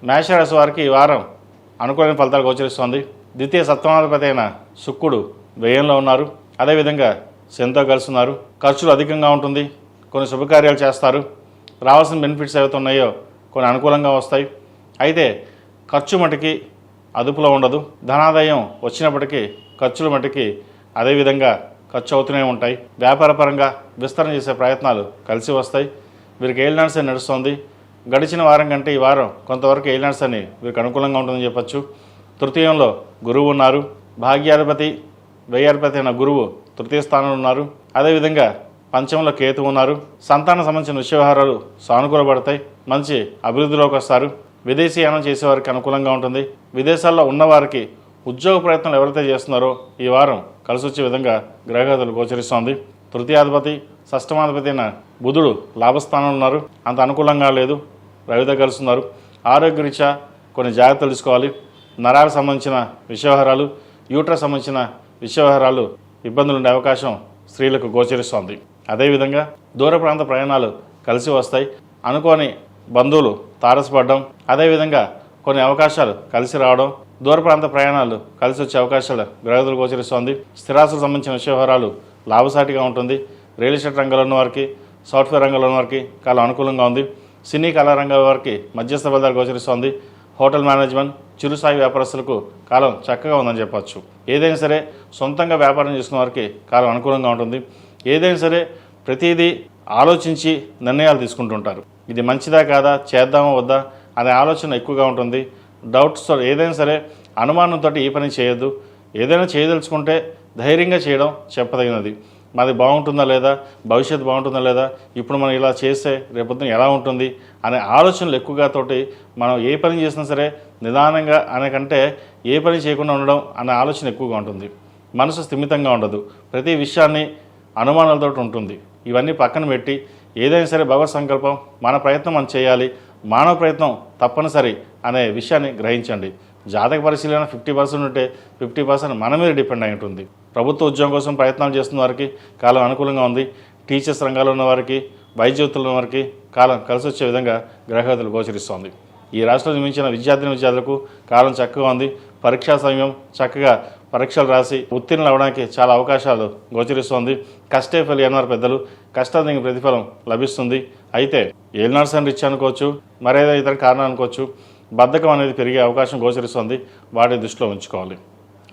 మేషరాశి వారికి ఈ వారం అనుకూలమైన ఫలితాలు గోచరిస్తోంది. ద్వితీయ సప్తమాధిపతి అయిన శుక్రుడు వ్యయంలో ఉన్నారు. అదేవిధంగా శనితో కలిసి ఉన్నారు. ఖర్చులు అధికంగా ఉంటుంది. కొన్ని శుభకార్యాలు చేస్తారు. రావాల్సిన బెనిఫిట్స్ ఏవైతే ఉన్నాయో కొన్ని అనుకూలంగా వస్తాయి. అయితే ఖర్చు మటుకి అదుపులో ఉండదు. ధనాదాయం వచ్చినప్పటికీ ఖర్చులు మటుకి అదేవిధంగా ఖర్చు అవుతూనే ఉంటాయి. వ్యాపారపరంగా విస్తరణ చేసే ప్రయత్నాలు కలిసి వస్తాయి. వీరికి ఏలినాడ్స్ అని నడుస్తుంది. గడిచిన వారం కంటే ఈ వారం కొంతవరకు ఏలినాడ్స్ అని వీరికి అనుకూలంగా ఉంటుందని చెప్పచ్చు. తృతీయంలో గురువు ఉన్నారు. భాగ్యాధిపతి వ్యయాధిపతి అయిన గురువు తృతీయ స్థానంలో ఉన్నారు. అదేవిధంగా పంచమంలో కేతు ఉన్నారు. సంతానం సంబంధించిన విషయ వ్యవహారాలు సానుకూలపడతాయి. మంచి అభివృద్ధిలోకి వస్తారు. విదేశీయానం చేసేవారికి అనుకూలంగా ఉంటుంది. విదేశాల్లో ఉన్నవారికి ఉద్యోగ ప్రయత్నాలు ఎవరైతే చేస్తున్నారో ఈ వారం కలిసి వచ్చే విధంగా గ్రహగతులు గోచరిస్తోంది. తృతీయాధిపతి షష్టమాధిపతి అయిన బుధుడు లాభస్థానంలో ఉన్నారు. అంత అనుకూలంగా లేదు. రవితో కలుస్తున్నారు. ఆరోగ్యరీత్యా కొన్ని జాగ్రత్తలు తీసుకోవాలి. నరాలకు సంబంధించిన విషయ వ్యవహారాలు, యూట్రస్ సంబంధించిన విషయ వ్యవహారాలు ఇబ్బందులు ఉండే అవకాశం స్త్రీలకు గోచరిస్తోంది. అదేవిధంగా దూర ప్రాంత ప్రయాణాలు కలిసి వస్తాయి. అనుకోని బంధువులు తారసపడడం, అదేవిధంగా కొన్ని అవకాశాలు కలిసి రావడం, దూర ప్రాంత ప్రయాణాలు కలిసి వచ్చే అవకాశాలు గ్రహగతులు గోచరిస్తోంది. స్థిరాస్తులకు సంబంధించిన విషయ వ్యవహారాలు లాభసాటిగా ఉంటుంది. రియల్ ఎస్టేట్ రంగంలో ఉన్న వారికి, సాఫ్ట్వేర్ రంగంలో ఉన్న వారికి కాలం అనుకూలంగా ఉంది. సినీ కళా రంగం వారికి మధ్యస్థ ఫలితాలు గోచరిస్తోంది. హోటల్ మేనేజ్మెంట్, చిరుస్థాయి వ్యాపారస్తులకు కాలం చక్కగా ఉందని చెప్పచ్చు. ఏదైనా సరే సొంతంగా వ్యాపారం చేసుకున్న వారికి కాలం అనుకూలంగా ఉంటుంది. ఏదైనా సరే ప్రతిదీ ఆలోచించి నిర్ణయాలు తీసుకుంటుంటారు. ఇది మంచిదా కాదా, చేద్దామా వద్దా అనే ఆలోచన ఎక్కువగా ఉంటుంది. డౌట్స్తో ఏదైనా సరే అనుమానంతో ఈ పని చేయొద్దు. ఏదైనా చేయదలుచుకుంటే ధైర్యంగా చేయడం చెప్పదగినది. మాది బాగుంటుందా లేదా, భవిష్యత్తు బాగుంటుందా లేదా, ఇప్పుడు మనం ఇలా చేస్తే రేపొద్దున ఎలా ఉంటుంది అనే ఆలోచనలు ఎక్కువగా తోటి మనం ఏ పని చేసినా సరే నిదానంగా అనేకంటే ఏ పని చేయకుండా ఉండడం అనే ఆలోచన ఎక్కువగా ఉంటుంది. మనసు స్థిమితంగా ఉండదు. ప్రతి విషయాన్ని అనుమానాలతో ఉంటుంది. ఇవన్నీ పక్కన పెట్టి ఏదైనా సరే భగవత్ సంకల్పం, మన ప్రయత్నం మనం చేయాలి, మానవ ప్రయత్నం తప్పనిసరి అనే విషయాన్ని గ్రహించండి. జాతక పరిశీలన 50% ఉంటే 50% మన మీద డిపెండ్ అయి ఉంటుంది. ప్రభుత్వ ఉద్యోగం కోసం ప్రయత్నాలు చేస్తున్న వారికి కాలం అనుకూలంగా ఉంది. టీచర్స్ రంగాల్లో ఉన్న వారికి, వైద్యుతులు ఉన్న వారికి కాలం కలిసి వచ్చే విధంగా గ్రహగతులు గోచరిస్తోంది. ఈ రాశిలో జన్మించిన విద్యార్థులకు కాలం చక్కగా ఉంది. పరీక్షా సమయం చక్కగా పరీక్షలు రాసి ఉత్తీర్ణులు అవ్వడానికి చాలా అవకాశాలు గోచరిస్తోంది. కష్టే ఫలి అన్నారు పెద్దలు. కష్టానికి ప్రతిఫలం లభిస్తుంది. అయితే ఏలినాడ్స్ అని రిచ్ అనుకోవచ్చు, మరేదో ఇతర కారణం అనుకోవచ్చు. బద్ధకం అనేది పెరిగే అవకాశం గోచరిస్తుంది. వాటి దృష్టిలో ఉంచుకోవాలి.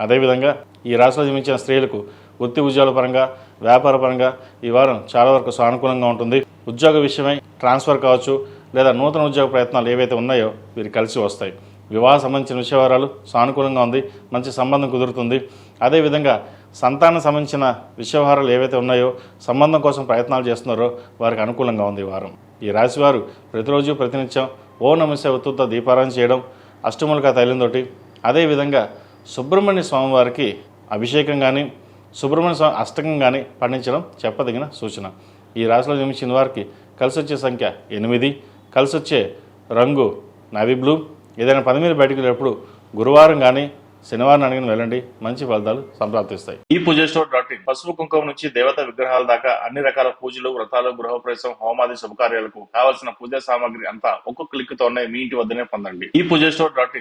అదేవిధంగా ఈ రాశిలో జన్మించిన స్త్రీలకు వృత్తి ఉద్యోగాల పరంగా, వ్యాపార పరంగా ఈ వారం చాలా వరకు సానుకూలంగా ఉంటుంది. ఉద్యోగ విషయమై ట్రాన్స్ఫర్ కావచ్చు, లేదా నూతన ఉద్యోగ ప్రయత్నాలు ఏవైతే ఉన్నాయో వీరు కలిసి వస్తాయి. వివాహ సంబంధించిన విషయవారాలు సానుకూలంగా ఉంది. మంచి సంబంధం కుదురుతుంది. అదేవిధంగా సంతానం సంబంధించిన విషయవారాలు ఏవైతే ఉన్నాయో, సంబంధం కోసం ప్రయత్నాలు చేస్తున్నారో వారికి అనుకూలంగా ఉంది ఈ వారం. ఈ రాశివారు ప్రతిరోజు ప్రతినిత్యం ఓ నమస్య ఒత్తుతో దీపారాధన చేయడం, అష్టములుగా తైలంతోటి, అదేవిధంగా సుబ్రహ్మణ్య స్వామి వారికి అభిషేకం కానీ, సుబ్రహ్మణ్య స్వామి అష్టకం కానీ పండించడం చెప్పదగిన సూచన. ఈ రాశిలో జన్మించిన వారికి కలిసి వచ్చే సంఖ్య 8, కలిసి వచ్చే రంగు నవీ బ్లూ. ఏదైనా పని మీద బయటకు వెళ్ళేటప్పుడు గురువారం కానీ శనివారం అడిగిన వెళ్ళండి. మంచి ఫలితాలు సంప్రాప్తిస్తాయి. ఈ పూజస్టోర్.in పసుపు కుంకుమ నుంచి దేవతా విగ్రహాల దాకా అన్ని రకాల పూజలు, వ్రతాలు, గృహప్రవేశం, హోమాది శుభకార్యాలకు కావాల్సిన పూజా సామాగ్రి అంతా ఒక్కొక్క క్లిక్ తోనే మీ ఇంటి వద్దనే పొందండి. ఈ పూజస్టోర్.in